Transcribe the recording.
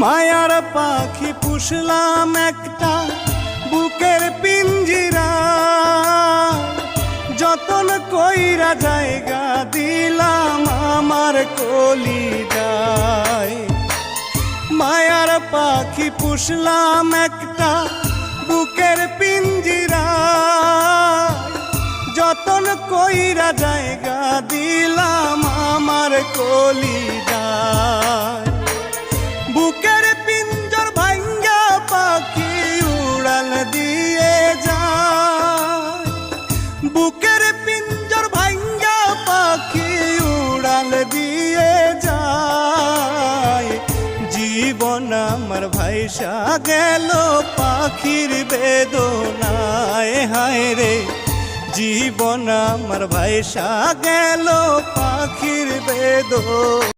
মায়ার পাখি পুষলাম একটা বুকের পিঞ্জিরা, যতন কইরা জায়গা দিলাম আমার কলিজায়। মায়ার পাখি পুষলাম একটা বুকের পিঞ্জিরা, যতন কইরা জায়গা দিলাম আমার কলিজায়। বুকের পিঞ্জর ভাঙ্গা পাখি উড়াল দিয়ে যায়, বুকের পিঞ্জর ভাঙ্গা পাখি উড়াল দিয়ে যায়। জীবন আমার ভাইসা গেল পাখির বেদনায়, হায় রে জীবন আমার ভাইসা গেল পাখির বেদনায়।